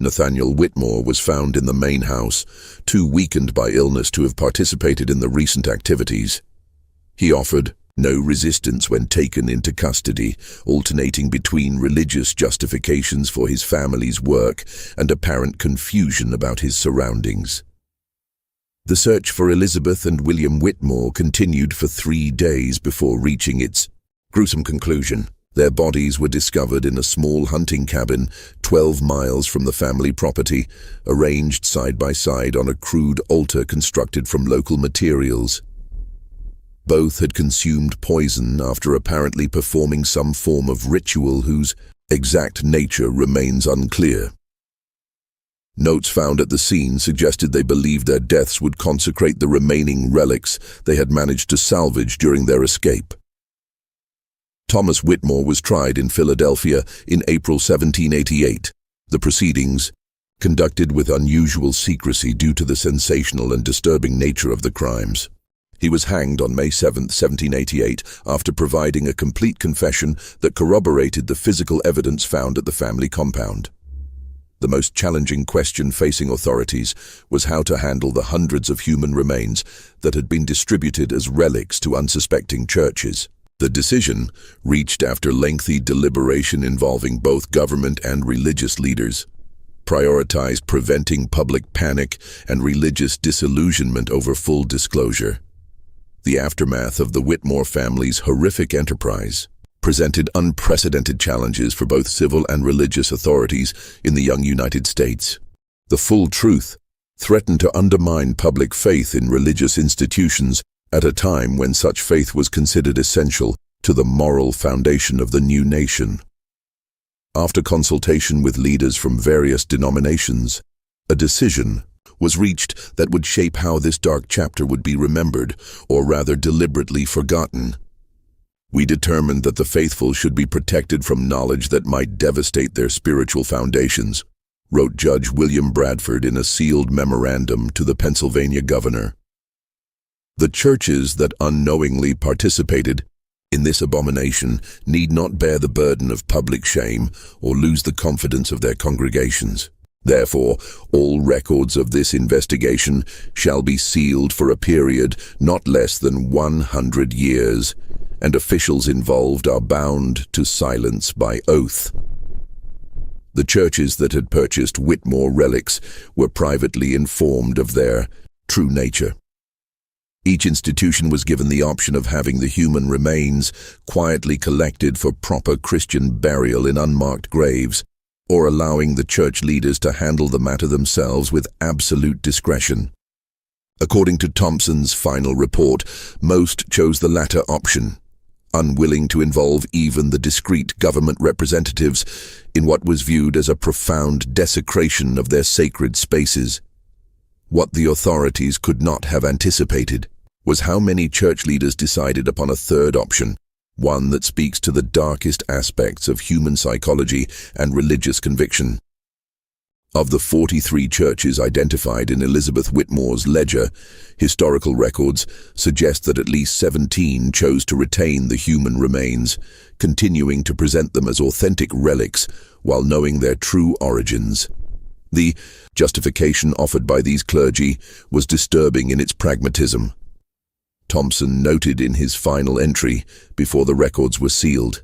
Nathaniel Whitmore was found in the main house, too weakened by illness to have participated in the recent activities. He offered no resistance when taken into custody, alternating between religious justifications for his family's work and apparent confusion about his surroundings. The search for Elizabeth and William Whitmore continued for 3 days before reaching its gruesome conclusion. Their bodies were discovered in a small hunting cabin 12 miles from the family property, arranged side by side on a crude altar constructed from local materials. Both had consumed poison after apparently performing some form of ritual whose exact nature remains unclear. Notes found at the scene suggested they believed their deaths would consecrate the remaining relics they had managed to salvage during their escape. Thomas Whitmore was tried in Philadelphia in April 1788. The proceedings, conducted with unusual secrecy due to the sensational and disturbing nature of the crimes. He was hanged on May 7, 1788, after providing a complete confession that corroborated the physical evidence found at the family compound. The most challenging question facing authorities was how to handle the hundreds of human remains that had been distributed as relics to unsuspecting churches. The decision, reached after lengthy deliberation involving both government and religious leaders, prioritized preventing public panic and religious disillusionment over full disclosure. The aftermath of the Whitmore family's horrific enterprise presented unprecedented challenges for both civil and religious authorities in the young United States. The full truth threatened to undermine public faith in religious institutions at a time when such faith was considered essential to the moral foundation of the new nation. After consultation with leaders from various denominations, a decision was reached that would shape how this dark chapter would be remembered, or rather deliberately forgotten. We determined that the faithful should be protected from knowledge that might devastate their spiritual foundations, wrote Judge William Bradford in a sealed memorandum to the Pennsylvania governor. The churches that unknowingly participated in this abomination need not bear the burden of public shame or lose the confidence of their congregations. Therefore, all records of this investigation shall be sealed for a period not less than 100 years, and officials involved are bound to silence by oath. The churches that had purchased Whitmore relics were privately informed of their true nature. Each institution was given the option of having the human remains quietly collected for proper Christian burial in unmarked graves, or allowing the church leaders to handle the matter themselves with absolute discretion. According to Thompson's final report, most chose the latter option, unwilling to involve even the discreet government representatives in what was viewed as a profound desecration of their sacred spaces. What the authorities could not have anticipated was how many church leaders decided upon a third option, one that speaks to the darkest aspects of human psychology and religious conviction. Of the 43 churches identified in Elizabeth Whitmore's ledger, historical records suggest that at least 17 chose to retain the human remains, continuing to present them as authentic relics while knowing their true origins. The justification offered by these clergy was disturbing in its pragmatism. Thompson noted in his final entry, before the records were sealed,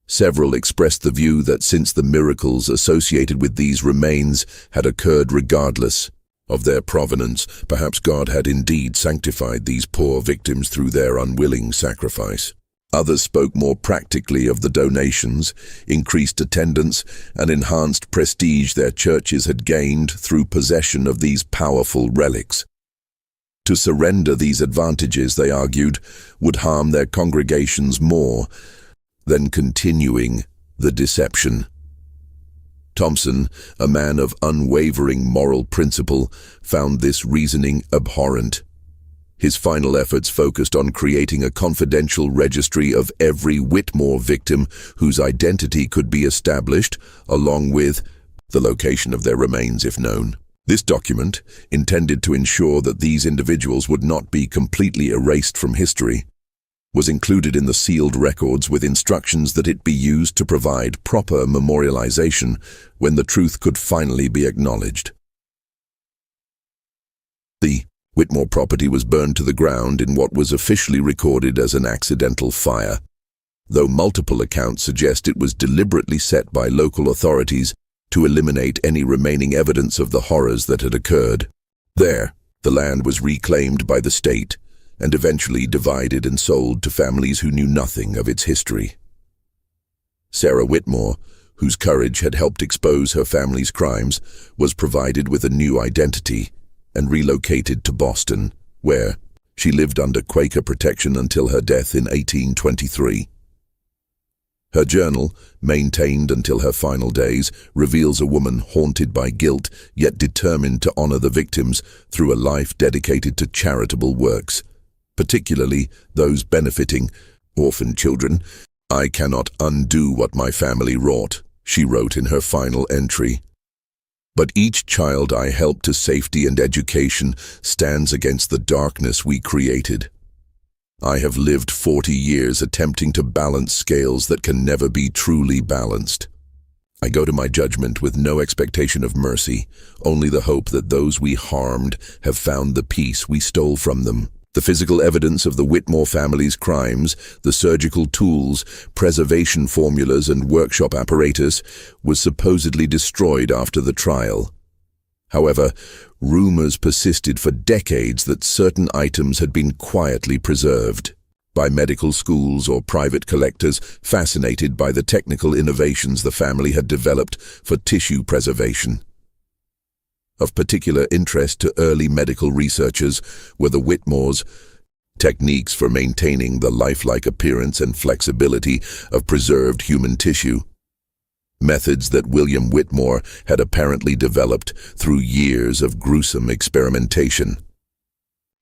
several expressed the view that since the miracles associated with these remains had occurred regardless of their provenance, perhaps God had indeed sanctified these poor victims through their unwilling sacrifice. Others spoke more practically of the donations, increased attendance, and enhanced prestige their churches had gained through possession of these powerful relics. To surrender these advantages, they argued, would harm their congregations more than continuing the deception. Thompson, a man of unwavering moral principle, found this reasoning abhorrent. His final efforts focused on creating a confidential registry of every Whitmore victim whose identity could be established, along with the location of their remains if known. This document, intended to ensure that these individuals would not be completely erased from history, was included in the sealed records with instructions that it be used to provide proper memorialization when the truth could finally be acknowledged. The Whitmore property was burned to the ground in what was officially recorded as an accidental fire, though multiple accounts suggest it was deliberately set by local authorities to eliminate any remaining evidence of the horrors that had occurred. There, the land was reclaimed by the state and eventually divided and sold to families who knew nothing of its history. Sarah Whitmore, whose courage had helped expose her family's crimes, was provided with a new identity and relocated to Boston, where she lived under Quaker protection until her death in 1823. Her journal, maintained until her final days, reveals a woman haunted by guilt yet determined to honor the victims through a life dedicated to charitable works, particularly those benefiting orphan children. "I cannot undo what my family wrought," she wrote in her final entry. "But each child I help to safety and education stands against the darkness we created. I have lived 40 years attempting to balance scales that can never be truly balanced. I go to my judgment with no expectation of mercy, only the hope that those we harmed have found the peace we stole from them. The physical evidence of the Whitmore family's crimes, the surgical tools, preservation formulas, and workshop apparatus was supposedly destroyed after the trial. However, rumors persisted for decades that certain items had been quietly preserved by medical schools or private collectors fascinated by the technical innovations the family had developed for tissue preservation. Of particular interest to early medical researchers were the Whitmores' techniques for maintaining the lifelike appearance and flexibility of preserved human tissue. methods that William Whitmore had apparently developed through years of gruesome experimentation.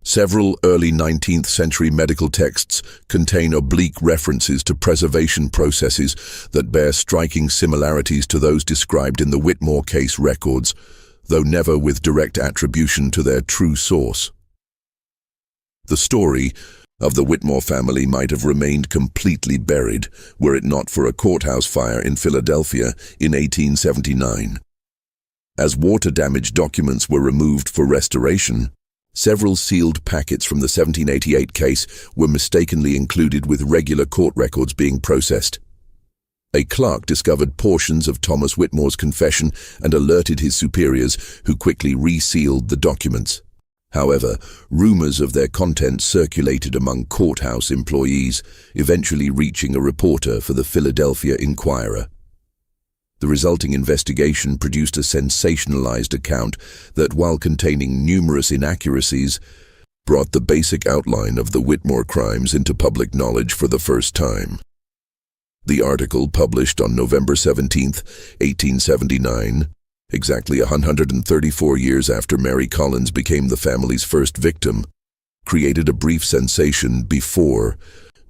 Several early 19th century medical texts contain oblique references to preservation processes that bear striking similarities to those described in the Whitmore case records, though never with direct attribution to their true source. The story of the Whitmore family might have remained completely buried were it not for a courthouse fire in Philadelphia in 1879. As water-damaged documents were removed for restoration, several sealed packets from the 1788 case were mistakenly included with regular court records being processed. A clerk discovered portions of Thomas Whitmore's confession and alerted his superiors, who quickly resealed the documents. However, rumors of their contents circulated among courthouse employees, eventually reaching a reporter for the Philadelphia Inquirer. The resulting investigation produced a sensationalized account that, while containing numerous inaccuracies, brought the basic outline of the Whitmore crimes into public knowledge for the first time. The article, published on November 17, 1879, exactly 134 years after Mary Collins became the family's first victim, created a brief sensation before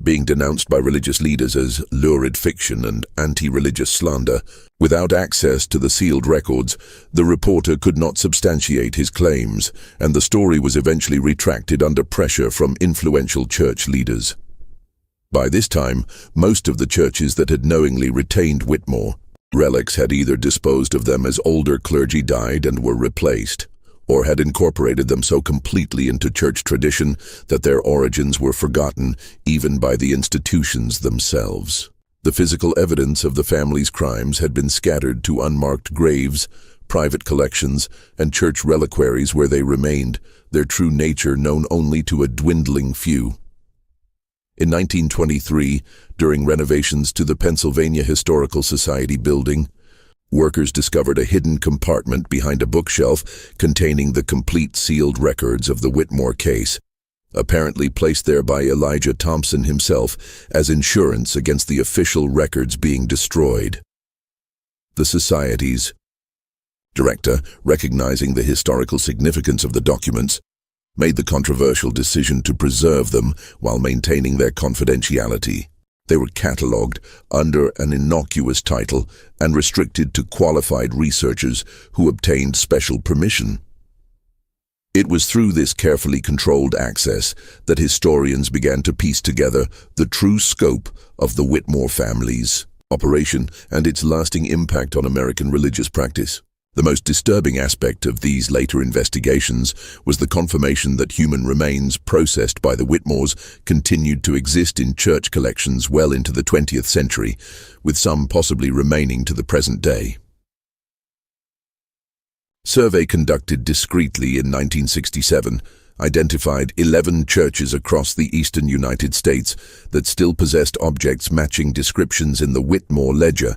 being denounced by religious leaders as lurid fiction and anti-religious slander. Without access to the sealed records, the reporter could not substantiate his claims, and the story was eventually retracted under pressure from influential church leaders. By this time, most of the churches that had knowingly retained Whitmore relics had either disposed of them as older clergy died and were replaced, or had incorporated them so completely into church tradition that their origins were forgotten even by the institutions themselves. The physical evidence of the family's crimes had been scattered to unmarked graves, private collections, and church reliquaries where they remained, their true nature known only to a dwindling few. In 1923, during renovations to the Pennsylvania Historical Society building, workers discovered a hidden compartment behind a bookshelf containing the complete sealed records of the Whitmore case, apparently placed there by Elijah Thompson himself as insurance against the official records being destroyed. The Society's director, recognizing the historical significance of the documents, made the controversial decision to preserve them while maintaining their confidentiality. They were catalogued under an innocuous title and restricted to qualified researchers who obtained special permission. It was through this carefully controlled access that historians began to piece together the true scope of the Whitmore family's operation and its lasting impact on American religious practice. The most disturbing aspect of these later investigations was the confirmation that human remains processed by the Whitmores continued to exist in church collections well into the 20th century, with some possibly remaining to the present day. Survey conducted discreetly in 1967 identified 11 churches across the eastern United States that still possessed objects matching descriptions in the Whitmore ledger,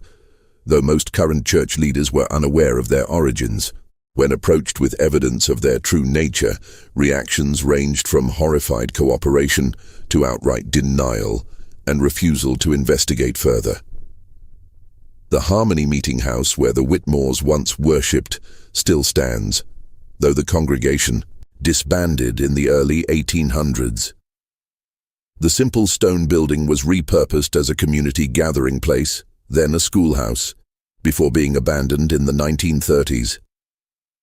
though most current church leaders were unaware of their origins. When approached with evidence of their true nature, reactions ranged from horrified cooperation to outright denial and refusal to investigate further. The Harmony Meeting House where the Whitmores once worshipped still stands, though the congregation disbanded in the early 1800s. The simple stone building was repurposed as a community gathering place, then a schoolhouse, before being abandoned in the 1930s.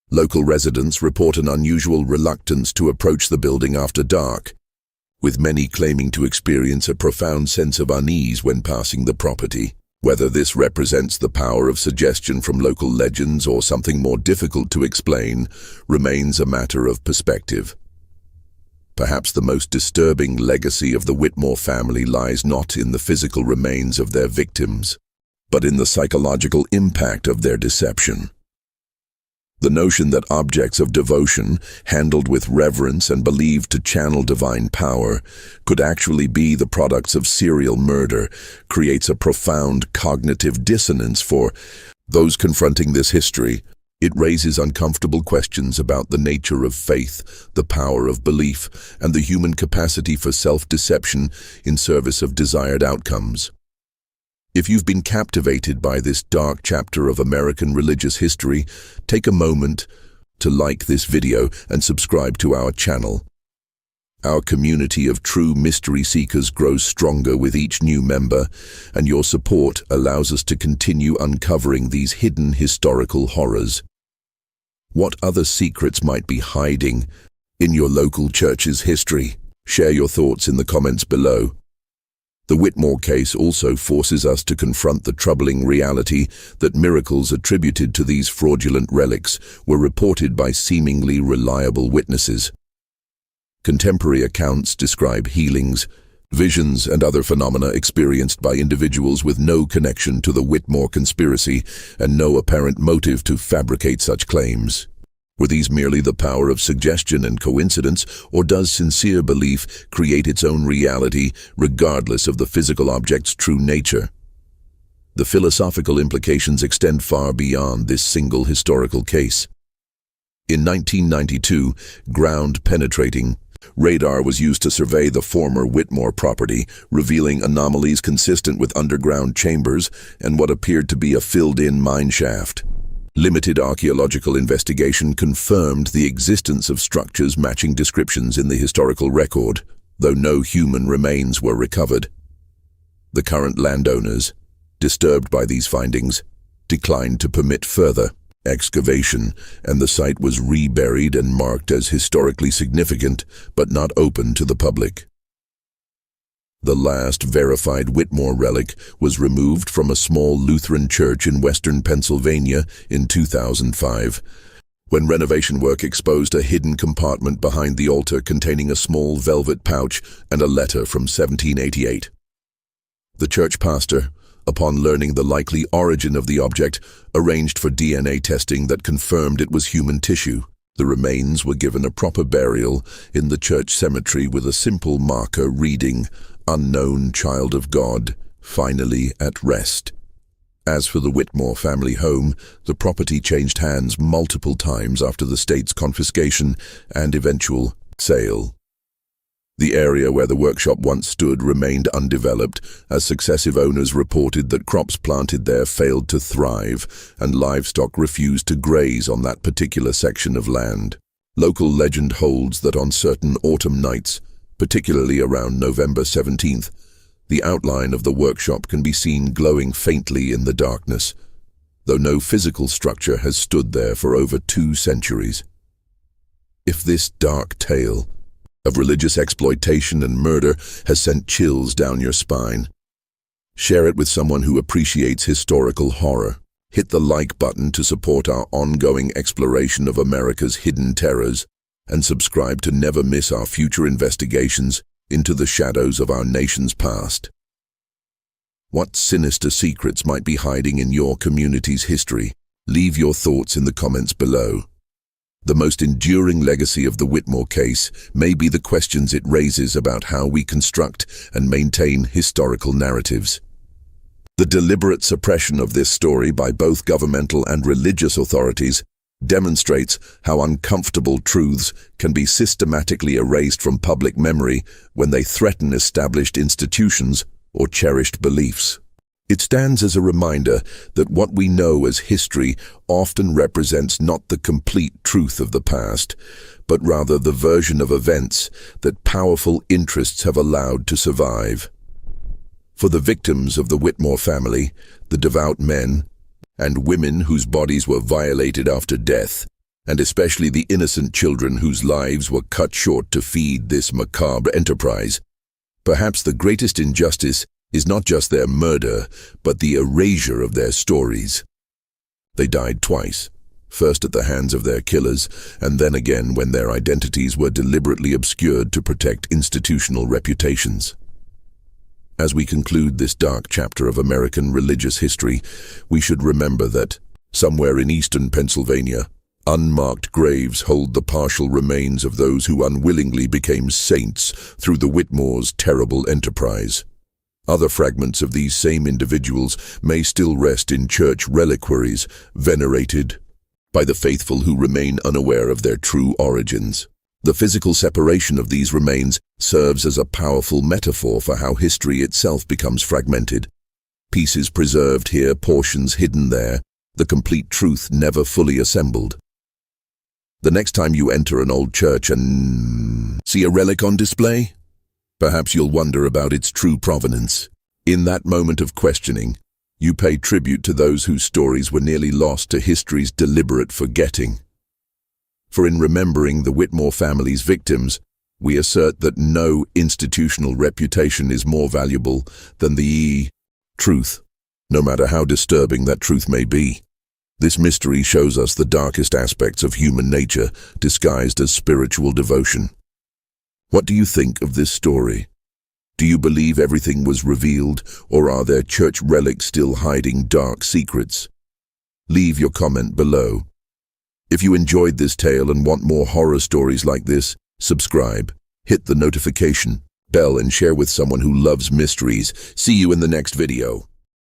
Local residents report an unusual reluctance to approach the building after dark, with many claiming to experience a profound sense of unease when passing the property. Whether this represents the power of suggestion from local legends or something more difficult to explain remains a matter of perspective. Perhaps the most disturbing legacy of the Whitmore family lies not in the physical remains of their victims, but in the psychological impact of their deception. The notion that objects of devotion, handled with reverence and believed to channel divine power, could actually be the products of serial murder creates a profound cognitive dissonance for those confronting this history. It raises uncomfortable questions about the nature of faith, the power of belief, and the human capacity for self-deception in service of desired outcomes. If you've been captivated by this dark chapter of American religious history, take a moment to like this video and subscribe to our channel. Our community of true mystery seekers grows stronger with each new member, and your support allows us to continue uncovering these hidden historical horrors. What other secrets might be hiding in your local church's history? Share your thoughts in the comments below. The Whitmore case also forces us to confront the troubling reality that miracles attributed to these fraudulent relics were reported by seemingly reliable witnesses. Contemporary accounts describe healings, visions, and other phenomena experienced by individuals with no connection to the Whitmore conspiracy and no apparent motive to fabricate such claims. Were these merely the power of suggestion and coincidence, or does sincere belief create its own reality regardless of the physical object's true nature? The philosophical implications extend far beyond this single historical case. In 1992, ground-penetrating radar was used to survey the former Whitmore property, revealing anomalies consistent with underground chambers and what appeared to be a filled-in mine shaft. Limited archaeological investigation confirmed the existence of structures matching descriptions in the historical record, though no human remains were recovered. The current landowners, disturbed by these findings, declined to permit further excavation, and the site was reburied and marked as historically significant but not open to the public. The last verified Whitmore relic was removed from a small Lutheran church in western Pennsylvania in 2005, when renovation work exposed a hidden compartment behind the altar containing a small velvet pouch and a letter from 1788. The church pastor, upon learning the likely origin of the object, arranged for DNA testing that confirmed it was human tissue. The remains were given a proper burial in the church cemetery with a simple marker reading, "Unknown Child of God, finally at rest." As for the Whitmore family home, the property changed hands multiple times after the state's confiscation and eventual sale. The area where the workshop once stood remained undeveloped, as successive owners reported that crops planted there failed to thrive and livestock refused to graze on that particular section of land. Local legend holds that on certain autumn nights, particularly around November 17th, the outline of the workshop can be seen glowing faintly in the darkness, though no physical structure has stood there for over 2 centuries. If this dark tale of religious exploitation and murder has sent chills down your spine, share it with someone who appreciates historical horror. Hit the like button to support our ongoing exploration of America's hidden terrors, and subscribe to never miss our future investigations into the shadows of our nation's past. What sinister secrets might be hiding in your community's history? Leave your thoughts in the comments below. The most enduring legacy of the Whitmore case may be the questions it raises about how we construct and maintain historical narratives. The deliberate suppression of this story by both governmental and religious authorities demonstrates how uncomfortable truths can be systematically erased from public memory when they threaten established institutions or cherished beliefs. It stands as a reminder that what we know as history often represents not the complete truth of the past, but rather the version of events that powerful interests have allowed to survive. For the victims of the Whitmore family, the devout men and women whose bodies were violated after death, and especially the innocent children whose lives were cut short to feed this macabre enterprise, perhaps the greatest injustice is not just their murder, but the erasure of their stories. They died twice, first at the hands of their killers, and then again when their identities were deliberately obscured to protect institutional reputations. As we conclude this dark chapter of American religious history, we should remember that, somewhere in eastern Pennsylvania, unmarked graves hold the partial remains of those who unwillingly became saints through the Whitmore's terrible enterprise. Other fragments of these same individuals may still rest in church reliquaries, venerated by the faithful who remain unaware of their true origins. The physical separation of these remains serves as a powerful metaphor for how history itself becomes fragmented. Pieces preserved here, portions hidden there, the complete truth never fully assembled. The next time you enter an old church and see a relic on display, perhaps you'll wonder about its true provenance. In that moment of questioning, you pay tribute to those whose stories were nearly lost to history's deliberate forgetting. For in remembering the Whitmore family's victims, we assert that no institutional reputation is more valuable than the truth, no matter how disturbing that truth may be. This mystery shows us the darkest aspects of human nature, disguised as spiritual devotion. What do you think of this story? Do you believe everything was revealed, or are there church relics still hiding dark secrets? Leave your comment below. If you enjoyed this tale and want more horror stories like this, subscribe, hit the notification bell and share with someone who loves mysteries. See you in the next video.